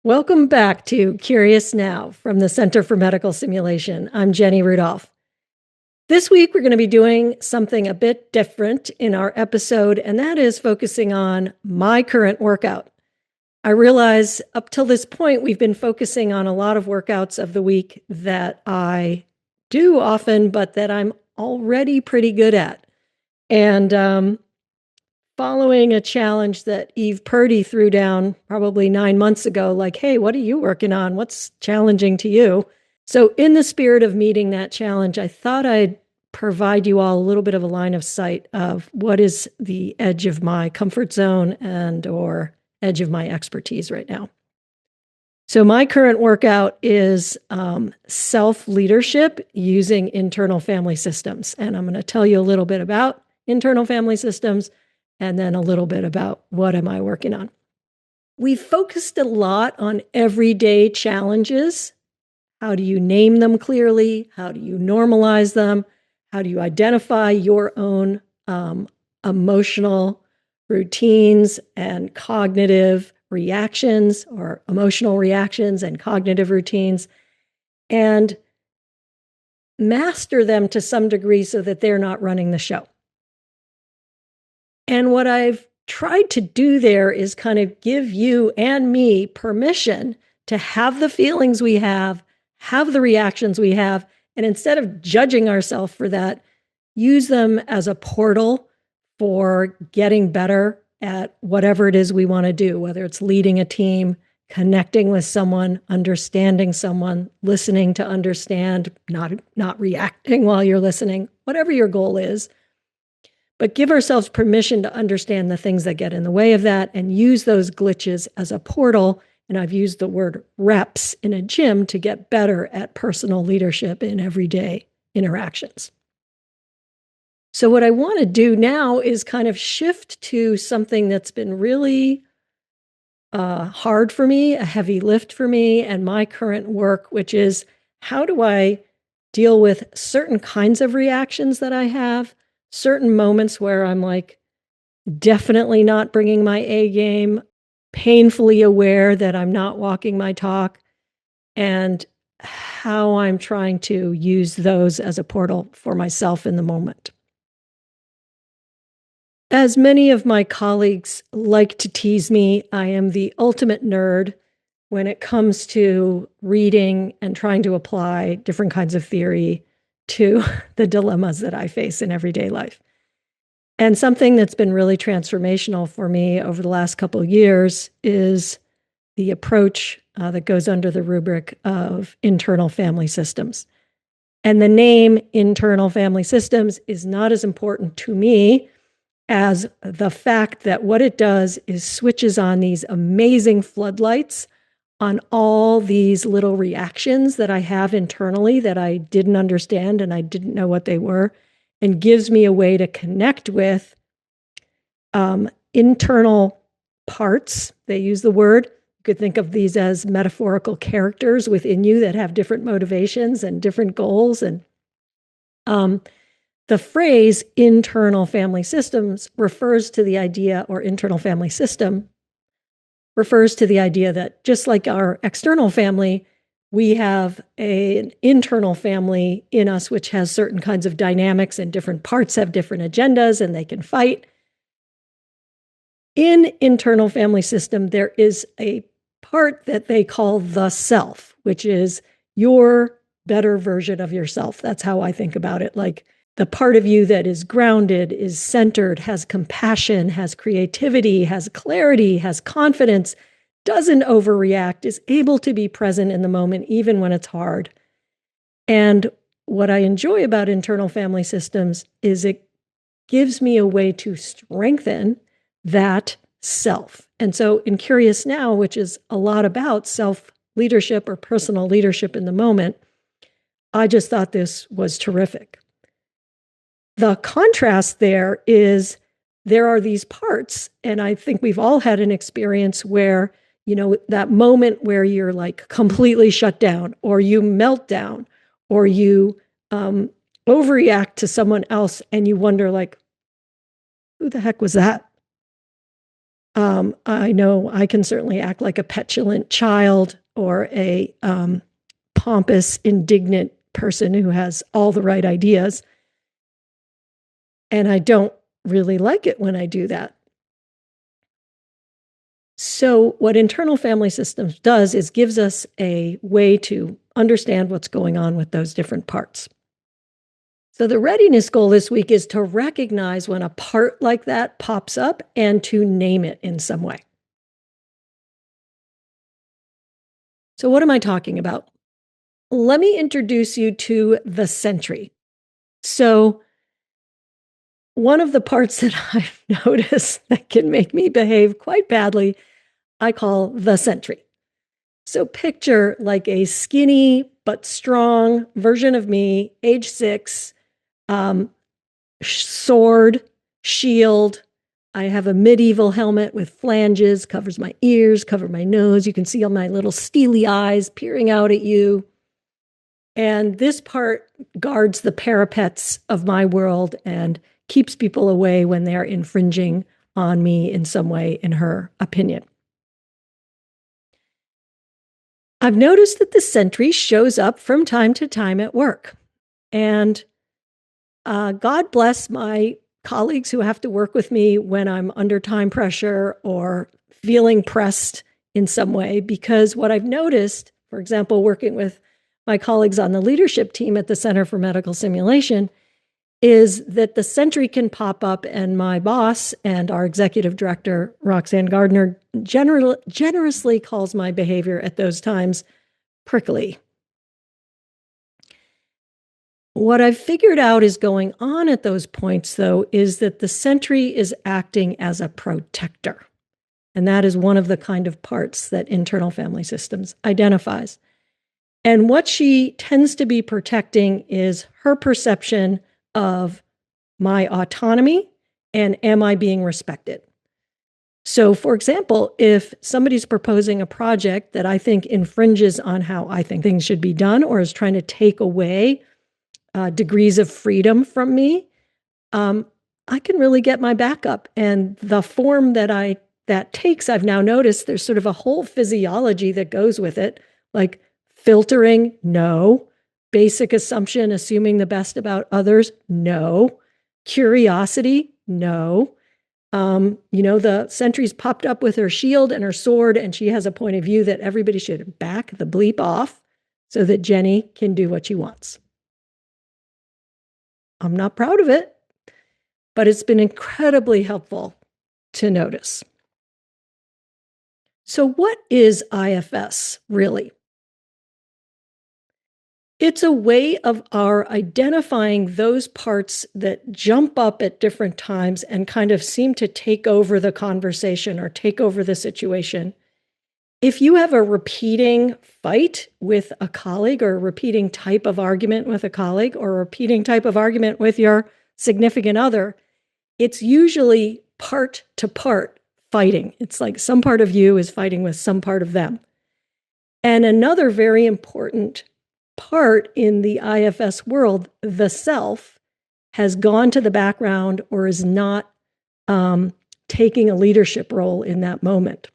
Welcome back to Curious Now from the Center for Medical Simulation. I'm Jenny Rudolph. This week, we're going to be doing something a bit different in our episode, and that is focusing on my current workout. I realize up till this point, we've been focusing on a lot of workouts of the week that I do often, but that I'm already pretty good at. And following a challenge that Eve Purdy threw down probably 9 months ago, like, hey, what are you working on? What's challenging to you? So in the spirit of meeting that challenge, I thought I'd provide you all a little bit of a line of sight of what is the edge of my comfort zone and or edge of my expertise right now. So my current workout is self-leadership using internal family systems. And I'm going to tell you a little bit about internal family systems and then a little bit about what am I working on. We've focused a lot on everyday challenges. How do you name them clearly? How do you normalize them? How do you identify your own emotional routines and cognitive reactions, or emotional reactions and cognitive routines, and master them to some degree so that they're not running the show? And what I've tried to do there is kind of give you and me permission to have the feelings we have the reactions we have, and instead of judging ourselves for that, use them as a portal for getting better at whatever it is we want to do, whether it's leading a team, connecting with someone, understanding someone, listening to understand, not reacting while you're listening, whatever your goal is. But give ourselves permission to understand the things that get in the way of that and use those glitches as a portal. And I've used the word reps in a gym to get better at personal leadership in everyday interactions. So what I want to do now is kind of shift to something that's been really hard for me, a heavy lift for me, and my current work, which is how do I deal with certain kinds of reactions that I have, certain moments where I'm like definitely not bringing my A game, painfully aware that I'm not walking my talk, and how I'm trying to use those as a portal for myself in the moment. As many of my colleagues like to tease me, I am the ultimate nerd when it comes to reading and trying to apply different kinds of theory to the dilemmas that I face in everyday life. And something that's been really transformational for me over the last couple of years is the approach that goes under the rubric of internal family systems. And the name internal family systems is not as important to me as the fact that what it does is switches on these amazing floodlights on all these little reactions that I have internally that I didn't understand and I didn't know what they were, and gives me a way to connect with internal parts. They use the word. You could think of these as metaphorical characters within you that have different motivations and different goals. And the phrase internal family systems refers to the idea, or internal family system refers to the idea that just like our external family, we have an internal family in us, which has certain kinds of dynamics, and different parts have different agendas and they can fight. In internal family system, there is a part that they call the self, which is your better version of yourself. That's how I think about it. Like the part of you that is grounded, is centered, has compassion, has creativity, has clarity, has confidence, doesn't overreact, is able to be present in the moment, even when it's hard. And what I enjoy about internal family systems is it gives me a way to strengthen that self. And so in Curious Now, which is a lot about self-leadership or personal leadership in the moment, I just thought this was terrific. The contrast there is there are these parts, and I think we've all had an experience where, you know, that moment where you're like completely shut down, or you melt down, or you overreact to someone else, and you wonder like, who the heck was that? I know I can certainly act like a petulant child or a pompous, indignant person who has all the right ideas. And I don't really like it when I do that. So, what internal family systems does is gives us a way to understand what's going on with those different parts. So, the readiness goal this week is to recognize when a part like that pops up and to name it in some way. So, what am I talking about? Let me introduce you to the sentry. So, one of the parts that I've noticed that can make me behave quite badly, I call the sentry. So picture like a skinny but strong version of me, age 6, um, sword, shield. I have a medieval helmet with flanges, covers my ears, cover my nose. You can see all my little steely eyes peering out at you. And this part guards the parapets of my world and keeps people away when they're infringing on me in some way, in her opinion. I've noticed that the sentry shows up from time to time at work. And God bless my colleagues who have to work with me when I'm under time pressure or feeling pressed in some way, because what I've noticed, for example, working with my colleagues on the leadership team at the Center for Medical Simulation, is that the sentry can pop up, and my boss and our executive director, Roxanne Gardner, generously calls my behavior at those times prickly. What I've figured out is going on at those points, though, is that the sentry is acting as a protector. And that is one of the kind of parts that internal family systems identifies. And what she tends to be protecting is her perception of my autonomy and am I being respected? So, for example, if somebody's proposing a project that I think infringes on how I think things should be done or is trying to take away degrees of freedom from me, I can really get my back up. And the form that takes, I've now noticed there's sort of a whole physiology that goes with it, like filtering, no. Basic assumption, assuming the best about others, no. Curiosity, no. The sentry's popped up with her shield and her sword, and she has a point of view that everybody should back the bleep off so that Jenny can do what she wants. I'm not proud of it, but it's been incredibly helpful to notice. So, what is IFS really? It's a way of our identifying those parts that jump up at different times and kind of seem to take over the conversation or take over the situation. If you have a repeating fight with a colleague or a repeating type of argument with a colleague or a repeating type of argument with your significant other, it's usually part to part fighting. It's like some part of you is fighting with some part of them. And another very important part in the IFS world, the self, has gone to the background or is not taking a leadership role in that moment.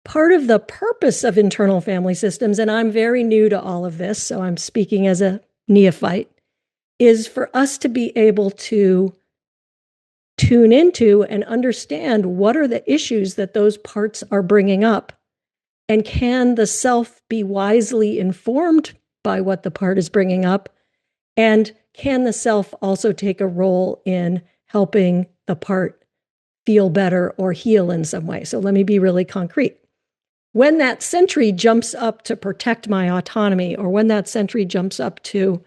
Part of the purpose of internal family systems, and I'm very new to all of this, so I'm speaking as a neophyte, is for us to be able to tune into and understand what are the issues that those parts are bringing up. And can the self be wisely informed by what the part is bringing up? And can the self also take a role in helping the part feel better or heal in some way? So let me be really concrete. When that sentry jumps up to protect my autonomy, or when that sentry jumps up to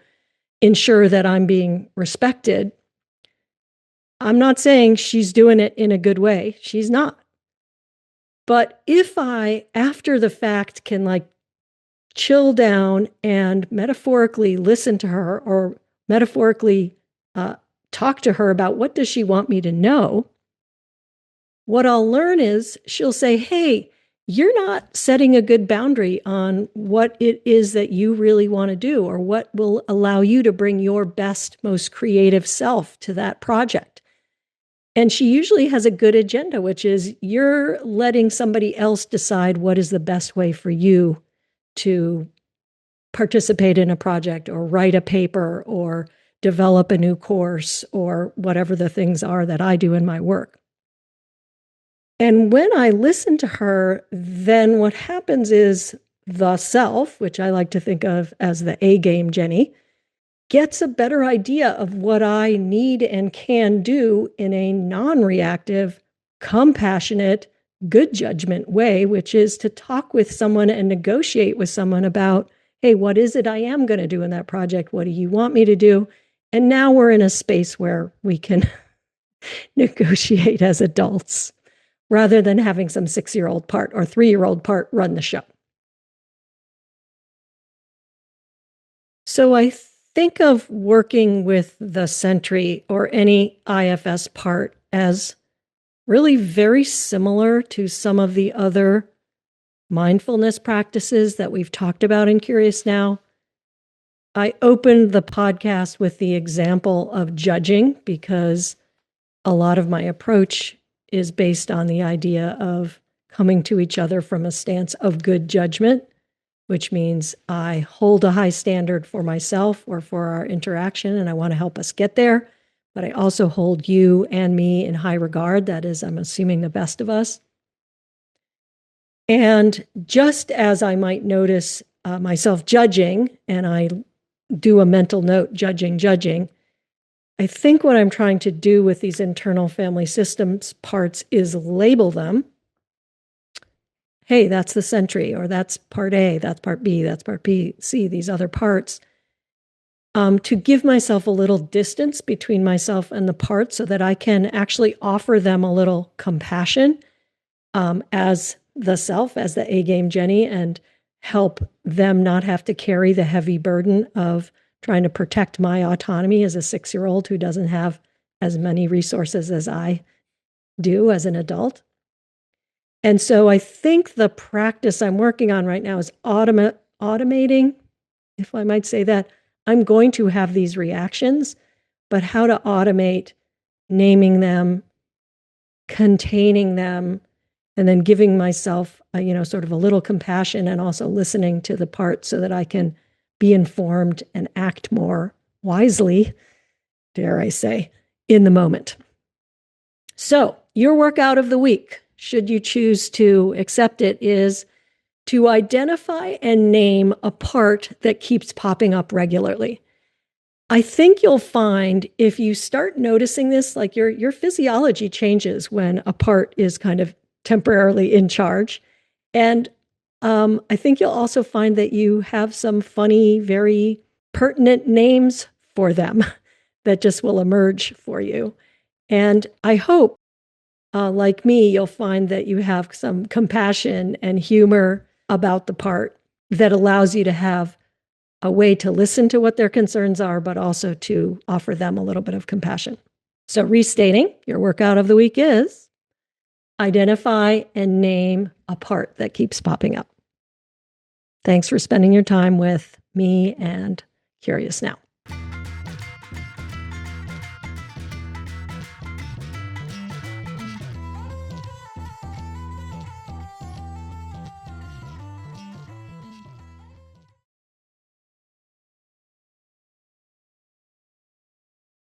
ensure that I'm being respected, I'm not saying she's doing it in a good way. She's not. But if I, after the fact, can chill down and metaphorically listen to her or metaphorically talk to her about what does she want me to know, what I'll learn is she'll say, hey, you're not setting a good boundary on what it is that you really want to do or what will allow you to bring your best, most creative self to that project. And she usually has a good agenda, which is you're letting somebody else decide what is the best way for you to participate in a project or write a paper or develop a new course or whatever the things are that I do in my work. And when I listen to her, then what happens is the self, which I like to think of as the A game Jenny, gets a better idea of what I need and can do in a non-reactive, compassionate, good judgment way, which is to talk with someone and negotiate with someone about, hey, what is it I am going to do in that project? What do you want me to do? And now we're in a space where we can negotiate as adults rather than having some 6-year-old part or 3-year-old part run the show. So I think of working with the Sentry or any IFS part as really very similar to some of the other mindfulness practices that we've talked about in Curious Now. I opened the podcast with the example of judging because a lot of my approach is based on the idea of coming to each other from a stance of good judgment, which means I hold a high standard for myself or for our interaction, and I want to help us get there. But I also hold you and me in high regard. That is, I'm assuming the best of us. And just as I might notice myself judging, and I do a mental note, judging, I think what I'm trying to do with these internal family systems parts is label them. Hey, that's the Sentry, or that's part A, that's part B, that's part B, C, these other parts, to give myself a little distance between myself and the parts so that I can actually offer them a little compassion as the self, as the A-game Jenny, and help them not have to carry the heavy burden of trying to protect my autonomy as a 6-year-old who doesn't have as many resources as I do as an adult. And so I think the practice I'm working on right now is automating, if I might say that. I'm going to have these reactions, but how to automate naming them, containing them, and then giving myself, sort of a little compassion and also listening to the part so that I can be informed and act more wisely, dare I say, in the moment. So your workout of the week, should you choose to accept it, is to identify and name a part that keeps popping up regularly. I think you'll find if you start noticing this, like your physiology changes when a part is kind of temporarily in charge. And I think you'll also find that you have some funny, very pertinent names for them that just will emerge for you. And I hope, like me, you'll find that you have some compassion and humor about the part that allows you to have a way to listen to what their concerns are, but also to offer them a little bit of compassion. So restating, your workout of the week is identify and name a part that keeps popping up. Thanks for spending your time with me and Curious Now.